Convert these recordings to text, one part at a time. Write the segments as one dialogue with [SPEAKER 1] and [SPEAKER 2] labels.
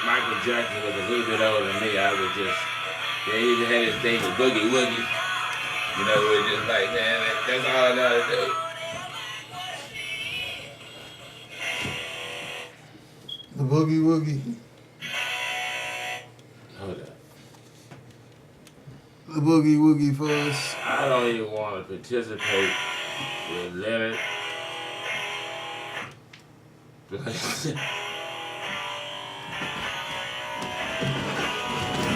[SPEAKER 1] Michael Jackson was a little bit older than me, I would just, yeah, he had his thing with Boogie Woogie. You know, we're just like, man, that's all I know how to do.
[SPEAKER 2] The Boogie Woogie.
[SPEAKER 1] Hold up.
[SPEAKER 2] The Boogie Woogie for us.
[SPEAKER 1] I don't even want to participate with Leonard.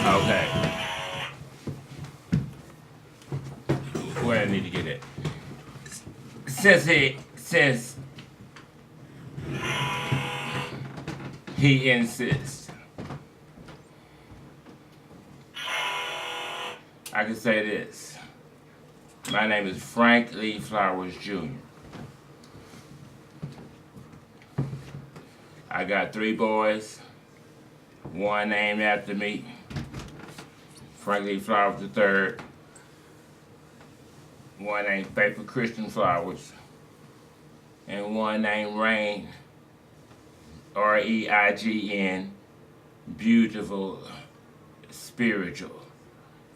[SPEAKER 1] Okay. Where I need to get it. Since he insists, I can say this. My name is Frank Lee Flowers Jr. I got 3 boys, one named after me, Frank Lee Flowers III, one named Faithful Christian Flowers, and one named Rain, R-E-I-G-N, beautiful, spiritual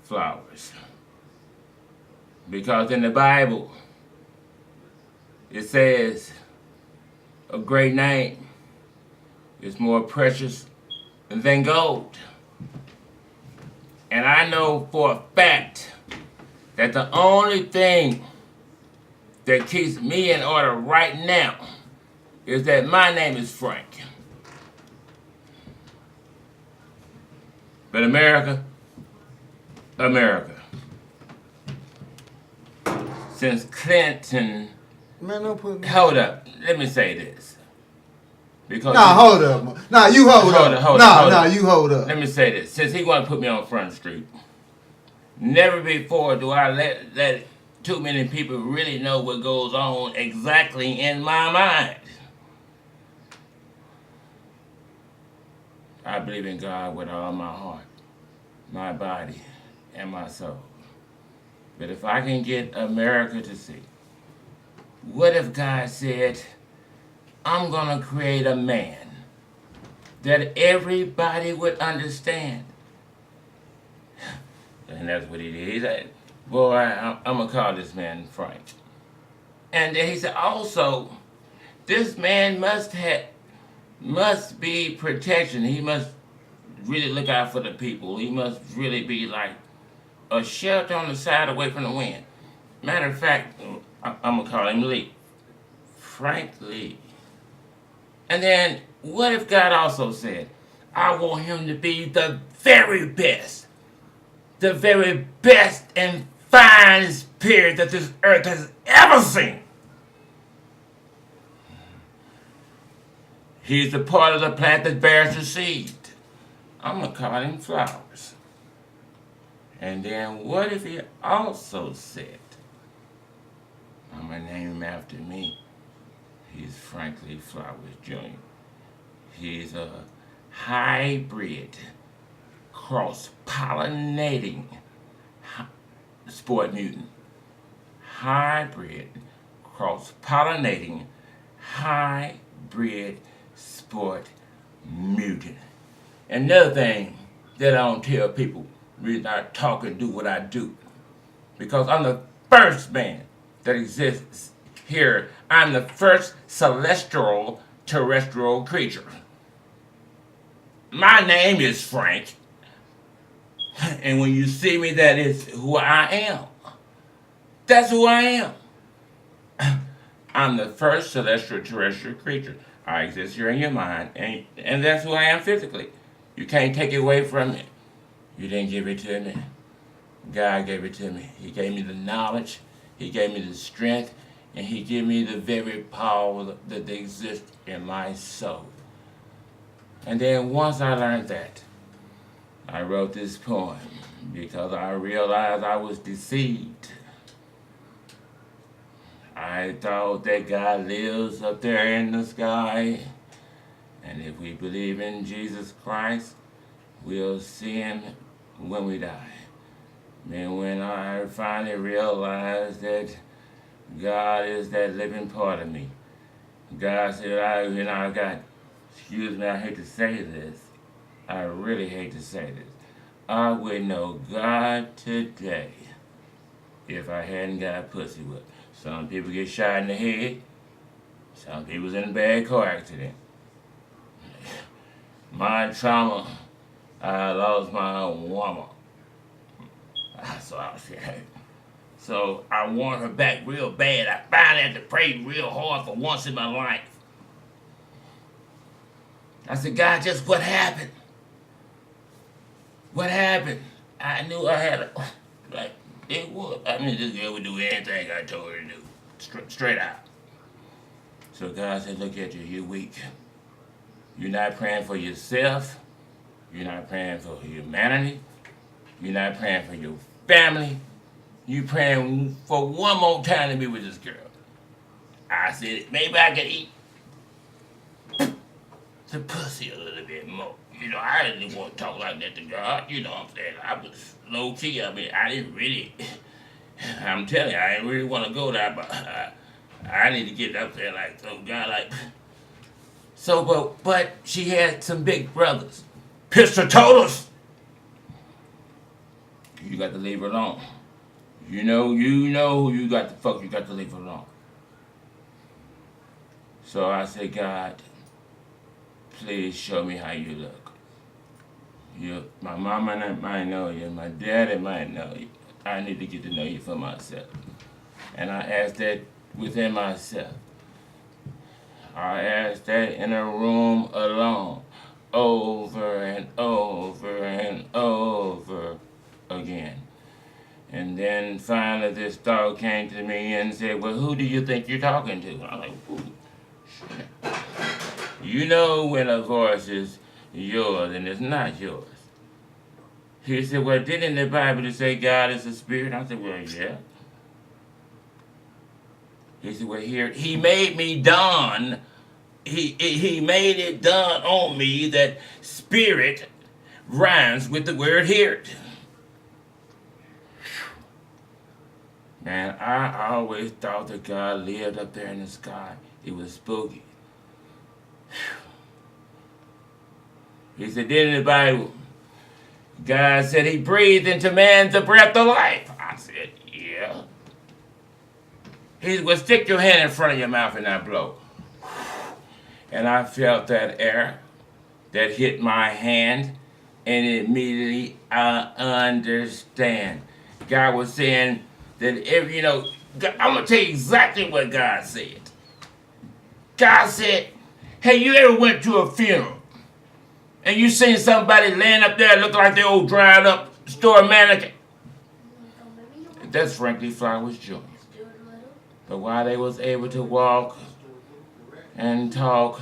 [SPEAKER 1] flowers. Because in the Bible, it says a great name is more precious than gold. And I know for a fact that the only thing that keeps me in order right now is that my name is Frank. But America, since Clinton,
[SPEAKER 2] Man, don't put me.
[SPEAKER 1] hold up, let me say this. Because
[SPEAKER 2] Hold up. Nah, you hold up. You hold up.
[SPEAKER 1] Let me say this. Since he want to put me on Front Street, never before do I let too many people really know what goes on exactly in my mind. I believe in God with all my heart, my body, and my soul. But if I can get America to see, what if God said, I'm going to create a man that everybody would understand? And that's what he did. He said, boy, I'm going to call this man Frank. And then he said, also, this man must be protection. He must really look out for the people. He must really be like a shelter on the side away from the wind. Matter of fact, I'm going to call him Lee. Frank Lee. And then, what if God also said, I want him to be the very best and finest period that this earth has ever seen? He's the part of the plant that bears the seed. I'm going to call him Flowers. And then what if he also said, I'm going to name him after me. He's Frank Lee Flowers Jr. He's a hybrid, cross-pollinating sport mutant. Hybrid, cross-pollinating, hybrid sport mutant. Another thing that I don't tell people, reason I talk and do what I do, because I'm the first man that exists here. I'm the first celestial terrestrial creature. My name is Frank, and when you see me, that is who I am. That's who I am. I'm the first celestial terrestrial creature. I exist here in your mind, and that's who I am physically. You can't take it away from me. You didn't give it to me. God gave it to me. He gave me the knowledge. He gave me the strength. And he gave me the very power that exists in my soul. And then once I learned that, I wrote this poem because I realized I was deceived. I thought that God lives up there in the sky. And if we believe in Jesus Christ, we'll see him when we die. Then when I finally realized that God is that living part of me, God said, I got, excuse me, I hate to say this, I really hate to say this. I would know God today if I hadn't got pussy whipped. Some people get shot in the head. Some people's in a bad car accident. My trauma, I lost my woman. So I was saying. So I want her back real bad. I finally had to pray real hard for once in my life. I said, God, just what happened? What happened? I knew I had it would. I mean, this girl would do anything I told her to do. Straight out. So God said, look at you, you're weak. You're not praying for yourself. You're not praying for humanity. You're not praying for your family. You're praying for one more time to be with this girl. I said, maybe I could eat the pussy a little bit more. I didn't want to talk like that to God. You know what I'm saying? I was low key. I mean, I didn't really, I'm telling you, I didn't really want to go there, but I need to get up there like, oh God, like. So, but she had some big brothers. Pistol told us, you got to leave her alone. You know who you got to leave her alone. So I said, God, please show me how you look. My mama might know you, my daddy might know you. I need to get to know you for myself. And I asked that within myself. I asked that in a room alone, over and over and over again. And then finally this thought came to me and said, well, who do you think you're talking to? I'm like, ooh, shit. You know when a voice is yours and it's not yours. He said, well, didn't the Bible say God is a spirit? I said, well, yeah. He said, well, here, he made me dawn. He made it dawn on me that spirit rhymes with the word hear. Man, I always thought that God lived up there in the sky. It was spooky. He said, in the Bible, God said he breathed into man the breath of life. I said, yeah. He said, well, stick your hand in front of your mouth and not blow. And I felt that air that hit my hand, and immediately I understand. God was saying that I'm going to tell you exactly what God said. God said, hey, you ever went to a funeral and you seen somebody laying up there looking like they old dried up store mannequin? That's Frankie Flowers Jr. But while they was able to walk and talk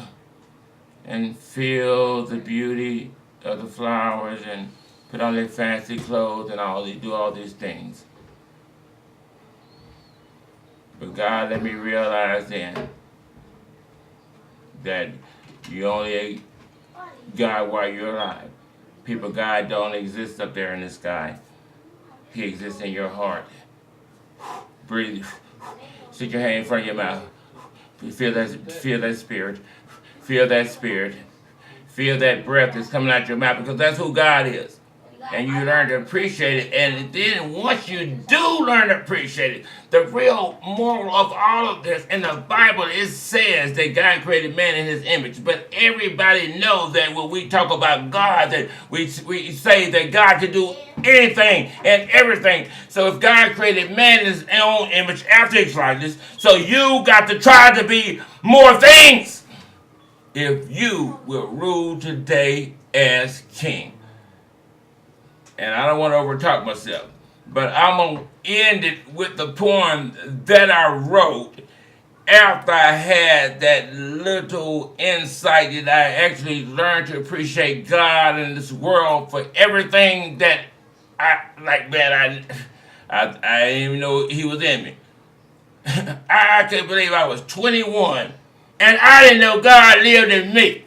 [SPEAKER 1] and feel the beauty of the flowers and put on their fancy clothes and do all these things. But God let me realize then that you only God while you're alive. People, God don't exist up there in the sky. He exists in your heart. Breathe. Stick your hand in front of your mouth. Feel that spirit. Feel that spirit. Feel that breath that's coming out your mouth, because that's who God is. And you learn to appreciate it. And then once you do learn to appreciate it, the real moral of all of this in the Bible, it says that God created man in his image. But everybody knows that when we talk about God, that we say that God can do anything and everything. So if God created man in his own image after his likeness, so you got to try to be more things if you will rule today as king. And I don't want to overtalk myself, but I'm going to end it with the poem that I wrote after I had that little insight that I actually learned to appreciate God in this world for everything that I didn't even know he was in me. I couldn't believe I was 21 and I didn't know God lived in me.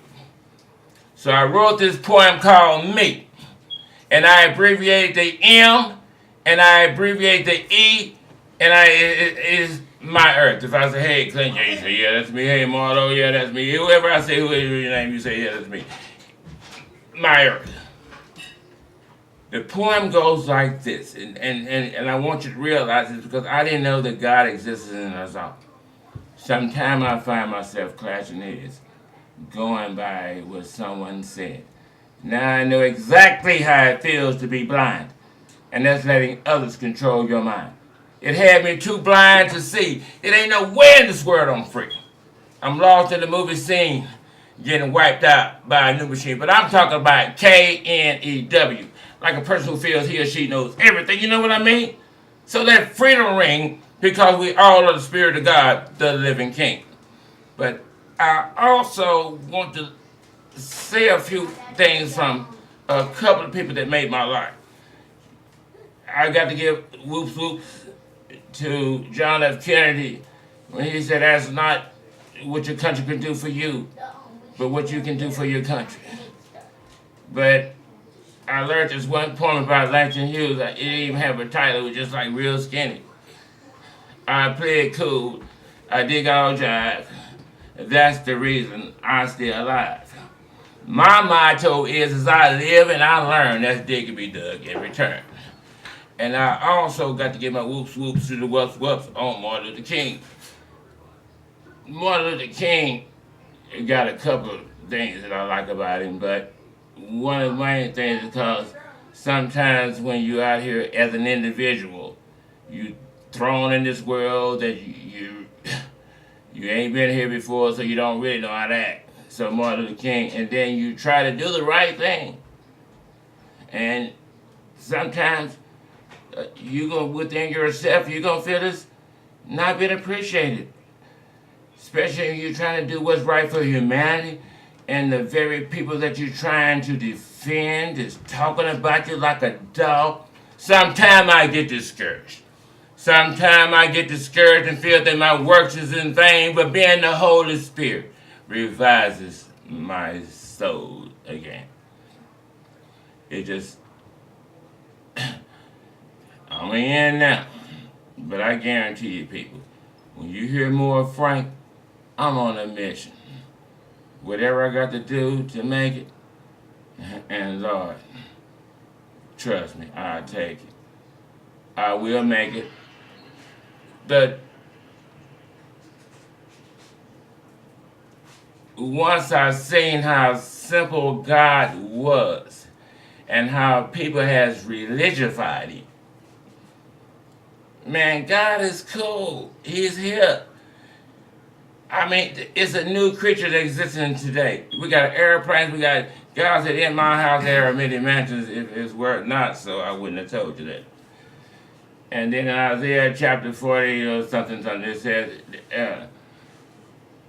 [SPEAKER 1] So I wrote this poem called Me. And I abbreviate the M, and I abbreviate the E, and it is my earth. If I say, hey, Clint, you say, yeah, that's me. Hey, Marlo, yeah, that's me. Whoever I say, who is your name, you say, yeah, that's me. my earth. The poem goes like this, and I want you to realize this because I didn't know that God existed in us all. Sometimes I find myself clashing heads, going by what someone said. Now I know exactly how it feels to be blind, and that's letting others control your mind. It had me too blind to see. It ain't no way in this world I'm free. I'm lost in the movie scene, getting wiped out by a new machine. But I'm talking about K-N-E-W, like a person who feels he or she knows everything. You know what I mean? So let freedom ring, because we all are the Spirit of God, the living King. But I also want to say a few things from a couple of people that made my life. I got to give whoops whoops to John F. Kennedy when he said, "That's not what your country can do for you, but what you can do for your country." But I learned this one poem about Langston Hughes. It didn't even have a title. It was just like real skinny. I play it cool. I dig all jive. That's the reason I'm still alive. My motto is, as I live and I learn, that's Digby Doug every turn. And I also got to give my whoops whoops to the whoops whoops on Martin Luther King. Martin Luther King got a couple of things that I like about him, but one of the main things is because sometimes when you're out here as an individual, you thrown in this world that you ain't been here before, so you don't really know how to act. So Martin Luther King, and then you try to do the right thing, and sometimes you go within yourself, you're gonna feel this not being appreciated, especially when you're trying to do what's right for humanity, and the very people that you're trying to defend is talking about you like a dog. Sometimes I get discouraged. Sometimes I get discouraged and feel that my works is in vain, but being the Holy Spirit revises my soul again. It just, I'm in now, but I guarantee you people, when you hear more of Frank, I'm on a mission. Whatever I got to do to make it, and Lord, trust me, I'll take it. I will make it. But once I seen how simple God was and how people has religified him, man, God is cool. He's here. I mean, it's a new creature that exists in today. We got airplanes. We got, God said, in my house there are many mansions. If it's were not so, I wouldn't have told you that. And then in Isaiah chapter 40 or something, it says,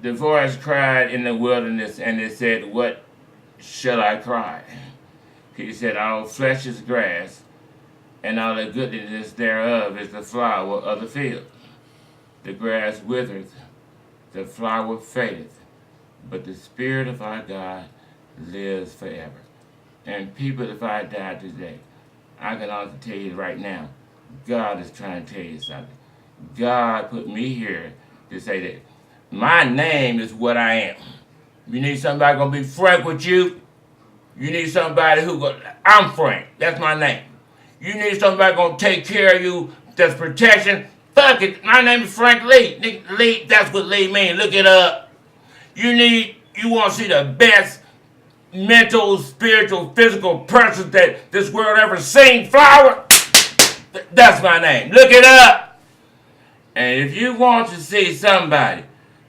[SPEAKER 1] the voice cried in the wilderness, and it said, "What shall I cry?" He said, "All flesh is grass, and all the goodness thereof is the flower of the field. The grass withereth, the flower fadeth, but the Spirit of our God lives forever." And people, if I die today, I can also tell you right now, God is trying to tell you something. God put me here to say that my name is what I am. You need somebody gonna be frank with you. You need somebody I'm Frank. That's my name. You need somebody gonna take care of you. That's protection. Fuck it. My name is Frank Lee. Lee. That's what Lee means. Look it up. You want to see the best mental, spiritual, physical person that this world ever seen. Flower. That's my name. Look it up. And if you want to see somebody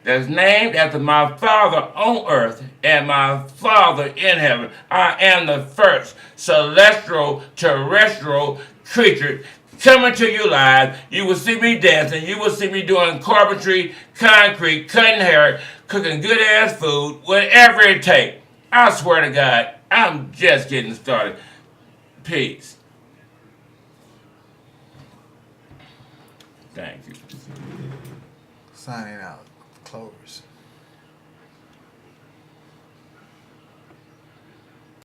[SPEAKER 1] that's named after my Father on earth and my Father in heaven, I am the first celestial, terrestrial creature coming to you live. You will see me dancing. You will see me doing carpentry, concrete, cutting hair, cooking good ass food, whatever it takes. I swear to God, I'm just getting started. Peace. Thank you.
[SPEAKER 2] Signing out. Clovers.